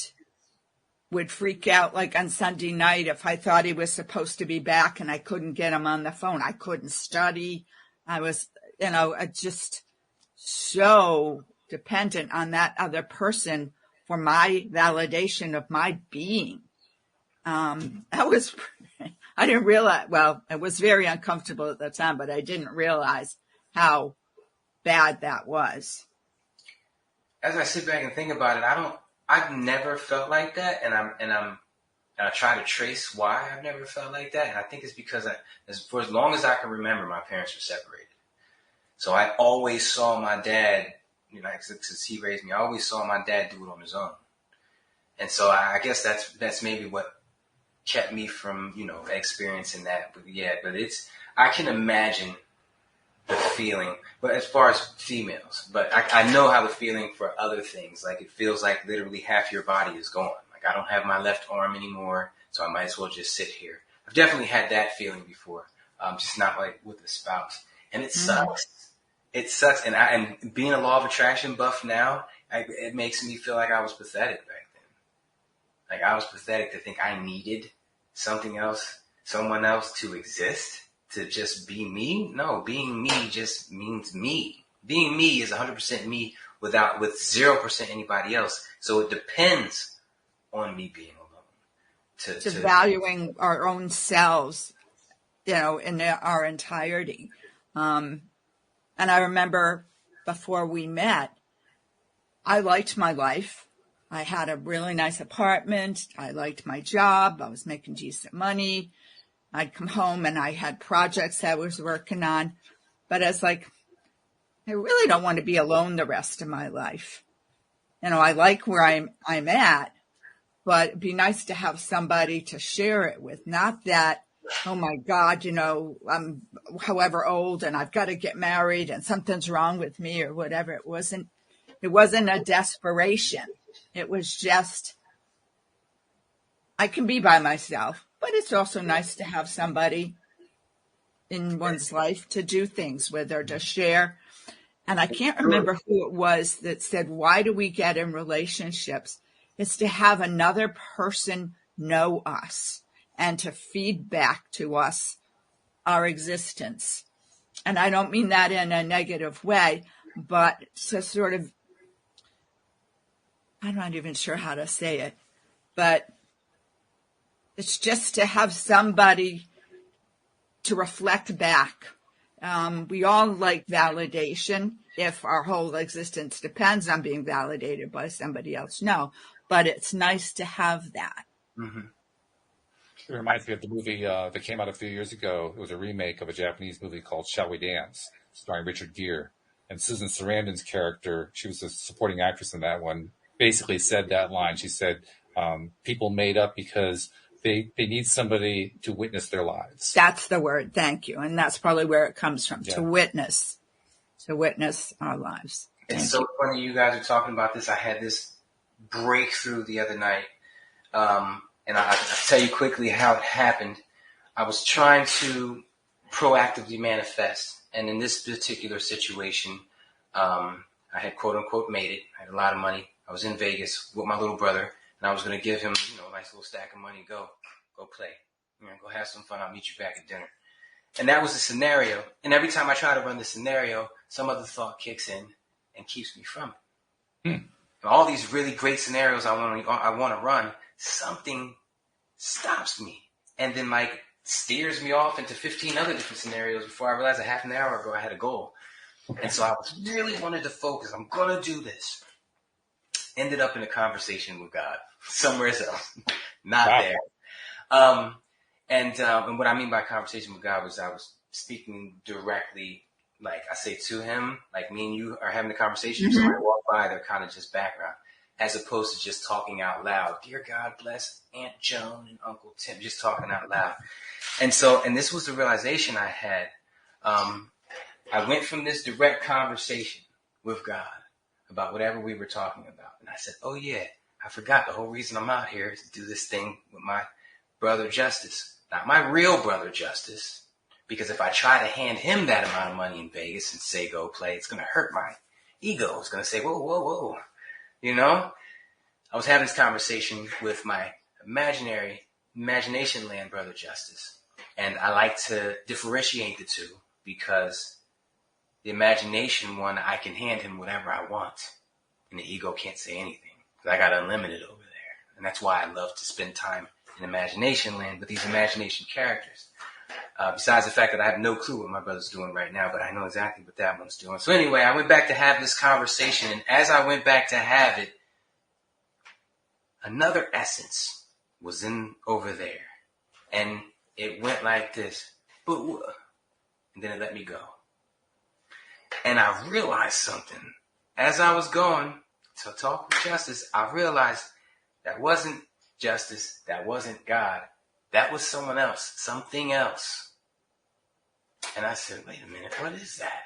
would freak out like on Sunday night if I thought he was supposed to be back and I couldn't get him on the phone. I couldn't study. I was, just so dependent on that other person for my validation of my being. I didn't realize, well, it was very uncomfortable at the time, but I didn't realize how bad that was. As I sit back and think about it, I've never felt like that, and I try to trace why I've never felt like that, and I think it's because for as long as I can remember, my parents were separated. So I always saw my dad, since he raised me, I always saw my dad do it on his own, and so I guess that's maybe what kept me from experiencing that. But I can imagine the feeling, but as far as females, but I know how the feeling for other things, like it feels like literally half your body is gone. Like I don't have my left arm anymore, so I might as well just sit here. I've definitely had that feeling before, just not like with a spouse, and it sucks. It sucks, and being a law of attraction buff now, it makes me feel like I was pathetic back then. Like I was pathetic to think I needed something else, someone else to exist. To just be me? No, being me just means me. Being me is 100% me with 0% anybody else. So it depends on me being alone. To valuing our own selves, in our entirety. And I remember before we met, I liked my life. I had a really nice apartment. I liked my job. I was making decent money. I'd come home and I had projects I was working on, but I was like, I really don't want to be alone the rest of my life. I like where I'm at, but it'd be nice to have somebody to share it with. Not that, oh my God, I'm however old and I've got to get married and something's wrong with me or whatever. It wasn't a desperation. It was just, I can be by myself. But it's also nice to have somebody in one's life to do things with or to share. And I can't remember who it was that said, why do we get in relationships? It's to have another person know us and to feed back to us our existence. And I don't mean that in a negative way, but to sort of, I'm not even sure how to say it, but it's just to have somebody to reflect back. We all like validation if our whole existence depends on being validated by somebody else. No, but it's nice to have that. Mm-hmm. It reminds me of the movie that came out a few years ago. It was a remake of a Japanese movie called Shall We Dance, starring Richard Gere. And Susan Sarandon's character, she was a supporting actress in that one. basically said that line. She said, people made up because they need somebody to witness their lives. That's the word. Thank you. And that's probably where it comes from, Yeah. to witness our lives. It's so funny you guys are talking about this. I had this breakthrough the other night. And I'll tell you quickly how it happened. I was trying to proactively manifest. And in this particular situation, I had quote unquote made it. I had a lot of money. I was in Vegas with my little brother, and I was going to give him, a nice little stack of money. Go play. Go have some fun. I'll meet you back at dinner. And that was the scenario. And every time I try to run the scenario, some other thought kicks in and keeps me from it. And all these really great scenarios I want to run, something stops me, and then steers me off into 15 other different scenarios before I realized a half an hour ago I had a goal. And so I was really wanted to focus. I'm going to do this. Ended up in a conversation with God somewhere else, not there. And what I mean by conversation with God was I was speaking directly, like I say to him, like me and you are having a conversation. Mm-hmm. So I walk by, they're kind of just background, as opposed to just talking out loud. Dear God, bless Aunt Joan and Uncle Tim, just talking out loud. And this was the realization I had. I went from this direct conversation with God about whatever we were talking about. And I said, oh yeah, I forgot the whole reason I'm out here is to do this thing with my brother Justice. Not my real brother Justice, because if I try to hand him that amount of money in Vegas and say go play, it's going to hurt my ego. It's going to say, whoa. I was having this conversation with my imagination land brother Justice. And I like to differentiate the two, because the imagination one, I can hand him whatever I want, and the ego can't say anything, because I got unlimited over there. And that's why I love to spend time in imagination land with these imagination characters. Besides the fact that I have no clue what my brother's doing right now, but I know exactly what that one's doing. So anyway, I went back to have this conversation, and as I went back to have it, another essence was in over there, and it went like this, and then it let me go. And I realized something. As I was going to talk with Justice, I realized that wasn't Justice, that wasn't God, that was someone else, something else. And I said, wait a minute, what is that?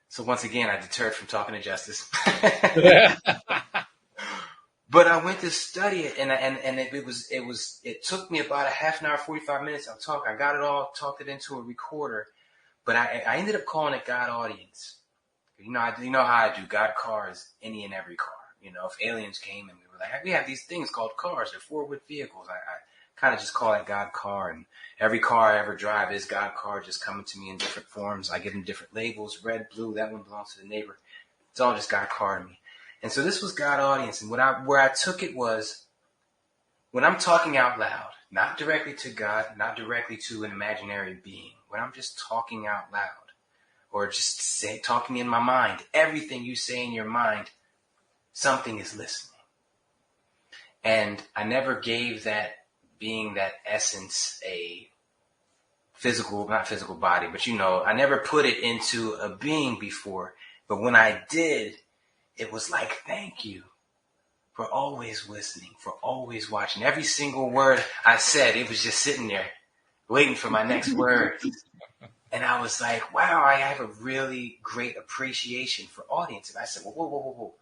So once again, I deterred from talking to Justice. But I went to study it, and it took me about a half an hour, 45 minutes of talk. I got it all, talked it into a recorder, but I ended up calling it God Audience. You know how I do God cars, any and every car. If aliens came and we were like, we have these things called cars, they're four-wheel vehicles. I kind of just call it God car, and every car I ever drive is God car, just coming to me in different forms. I give them different labels, red, blue, that one belongs to the neighbor. It's all just God car to me. And so this was God Audience, and where I took it was, when I'm talking out loud, not directly to God, not directly to an imaginary being, when I'm just talking out loud, or just talking in my mind, everything you say in your mind, something is listening. And I never gave that being, that essence, a not physical body, but I never put it into a being before. But when I did, it was like, thank you for always listening, for always watching. Every single word I said, it was just sitting there waiting for my next word. And I was like, wow, I have a really great appreciation for audience. And I said, whoa.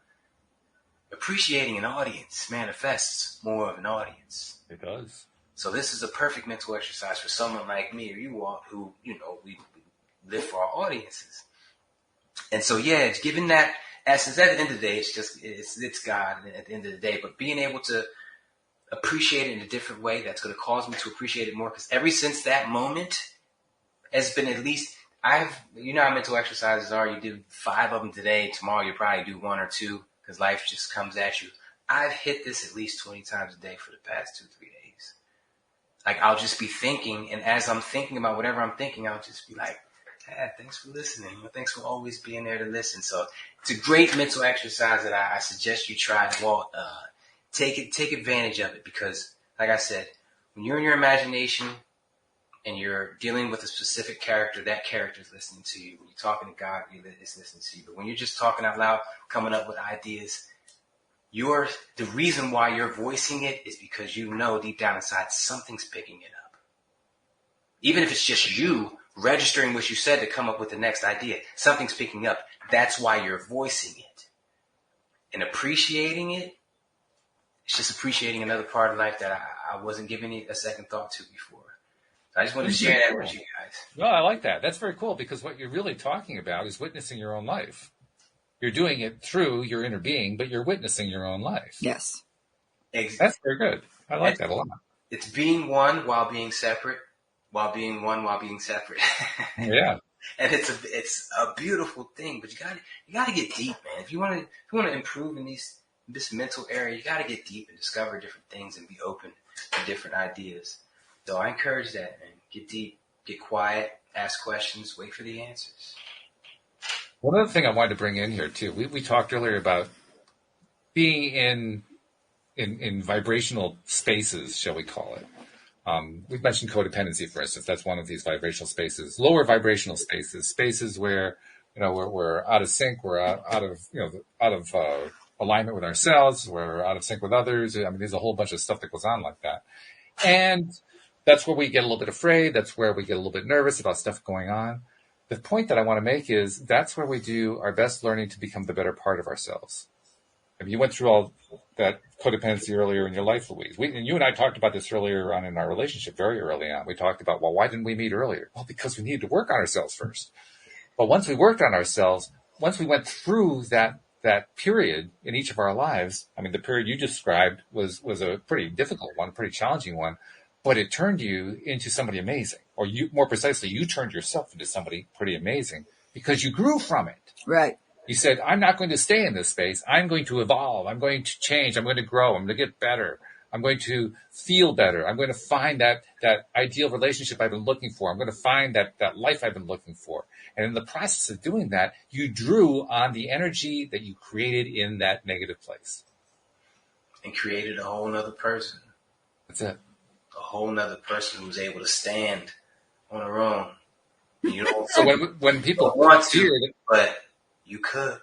Appreciating an audience manifests more of an audience. It does. So this is a perfect mental exercise for someone like me or you all who, we live for our audiences. And so, it's given that essence. At the end of the day, it's God at the end of the day. But being able to appreciate it in a different way, that's going to cause me to appreciate it more. Because ever since that moment has been, at least how mental exercises are. You do 5 of them today. Tomorrow you probably do 1 or 2 because life just comes at you. I've hit this at least 20 times a day for the past 2-3 days. Like, I'll just be thinking, and as I'm thinking about whatever I'm thinking, I'll just be like, thanks for listening. Thanks for always being there to listen. So it's a great mental exercise that I suggest you try. Well, take advantage of it, because, like I said, when you're in your imagination and you're dealing with a specific character, that character is listening to you. When you're talking to God, it's listening to you. But when you're just talking out loud, coming up with ideas, the reason why you're voicing it is because you know deep down inside something's picking it up. Even if it's just you registering what you said to come up with the next idea, something's picking up. That's why you're voicing it. And appreciating it, it's just appreciating another part of life that I wasn't giving it a second thought to before. So I just wanted to share that with you guys. No, I like that. That's very cool, because what you're really talking about is witnessing your own life. You're doing it through your inner being, but you're witnessing your own life. Yes. Exactly. That's very good. I like that a lot. It's being one while being separate, while being one while being separate. Yeah. And it's a beautiful thing, but you gotta get deep, man. If you want to improve in this mental area, you gotta get deep and discover different things and be open to different ideas. So I encourage that, man. Get deep, get quiet, ask questions, wait for the answers. One other thing I wanted to bring in here too. We talked earlier about being in vibrational spaces, shall we call it? We've mentioned codependency, for instance. That's one of these vibrational spaces. Lower vibrational spaces where we're out of sync, we're out of alignment with ourselves, we're out of sync with others. I mean, there's a whole bunch of stuff that goes on like that, and that's where we get a little bit afraid. That's where we get a little bit nervous about stuff going on. The point that I want to make is that's where we do our best learning to become the better part of ourselves. I mean, you went through all that codependency earlier in your life, Louise. And you and I talked about this earlier on in our relationship, very early on. We talked about, well, why didn't we meet earlier? Well, because we needed to work on ourselves first. But once we worked on ourselves, once we went through that period in each of our lives, I mean, the period you described was a pretty difficult one, pretty challenging one, but it turned you into somebody amazing. Or more precisely, you turned yourself into somebody pretty amazing because you grew from it. Right. You said, I'm not going to stay in this space. I'm going to evolve. I'm going to change. I'm going to grow. I'm going to get better. I'm going to feel better. I'm going to find that ideal relationship I've been looking for. I'm going to find that life I've been looking for. And in the process of doing that, you drew on the energy that you created in that negative place. And created a whole nother person. That's it. A whole nother person who's able to stand on her own. You don't So when people want fear to, but you could.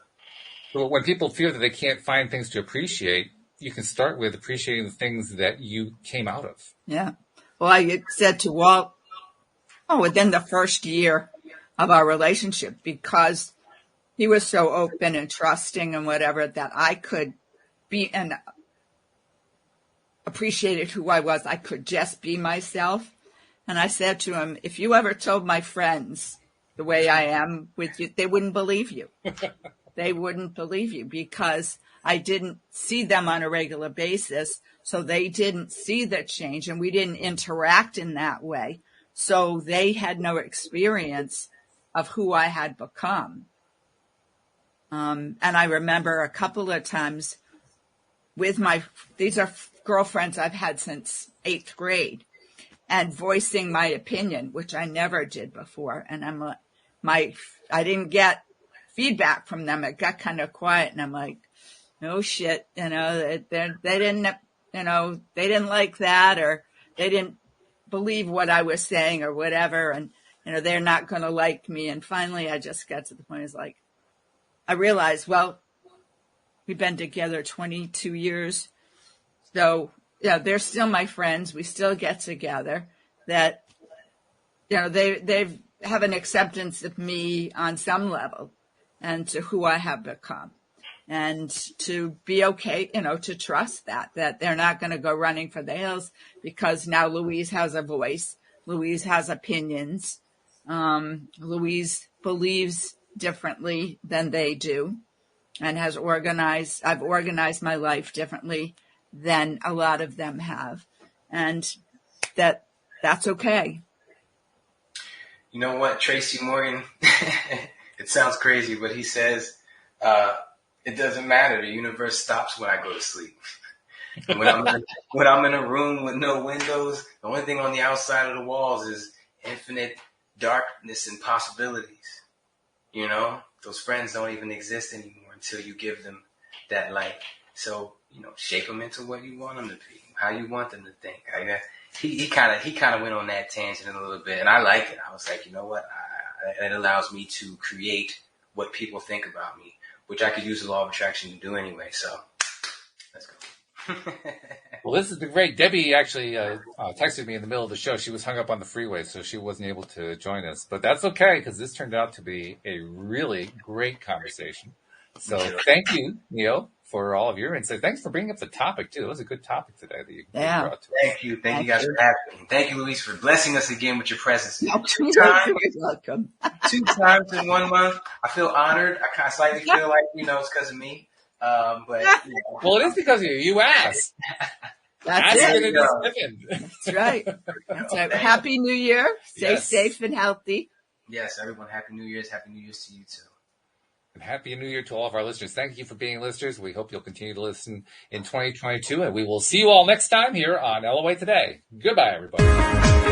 When people fear that they can't find things to appreciate, you can start with appreciating the things that you came out of. Yeah. Well, I said to Walt, within the first year of our relationship, because he was so open and trusting and whatever, that I could be and appreciated who I was. I could just be myself. And I said to him, if you ever told my friends the way I am with you, they wouldn't believe you. They wouldn't believe you because I didn't see them on a regular basis. So they didn't see the change and we didn't interact in that way. So they had no experience of who I had become. And I remember a couple of times with these are girlfriends I've had since 8th grade, and voicing my opinion, which I never did before. And I didn't get feedback from them. It got kind of quiet, and I'm like, no shit, they didn't like that, or they didn't believe what I was saying or whatever. And, they're not going to like me. And finally I just got to the point, it's like, I realized, well, we've been together 22 years. So, yeah, they're still my friends. We still get together. That, they have an acceptance of me on some level and to who I have become. And to be okay, to trust that they're not going to go running for the hills because now Louise has a voice. Louise has opinions. Louise believes differently than they do and I've organized my life differently than a lot of them have. And that's okay. You know what, Tracy Morgan, it sounds crazy, but he says, it doesn't matter. The universe stops when I go to sleep. When I'm in a room with no windows, the only thing on the outside of the walls is infinite darkness and possibilities. Those friends don't even exist anymore until you give them that light. So, shape them into what you want them to be, how you want them to think. He kind of went on that tangent a little bit, and I like it. I was like, you know what? It allows me to create what people think about me, which I could use the law of attraction to do anyway. So Well, this is the great. Debbie actually texted me in the middle of the show. She was hung up on the freeway, so she wasn't able to join us. But that's okay, because this turned out to be a really great conversation. So thank you, Neil, for all of your insight. Thanks for bringing up the topic, too. It was a good topic today that you brought to us. Thank you. Thank you guys for having me. Thank you, Louise, for blessing us again with your presence. You're welcome. 2 times in 1 month. I feel honored. I kind of slightly feel like, it's because of me. But well, it is because of you. You asked. That's it. That's right. That's right. Happy New Year. Stay safe and healthy. Yes, everyone. Happy New Year's. Happy New Year's to you too. And Happy New Year to all of our listeners. Thank you for being listeners. We hope you'll continue to listen in 2022, and we will see you all next time here on LOA Today. Goodbye, everybody.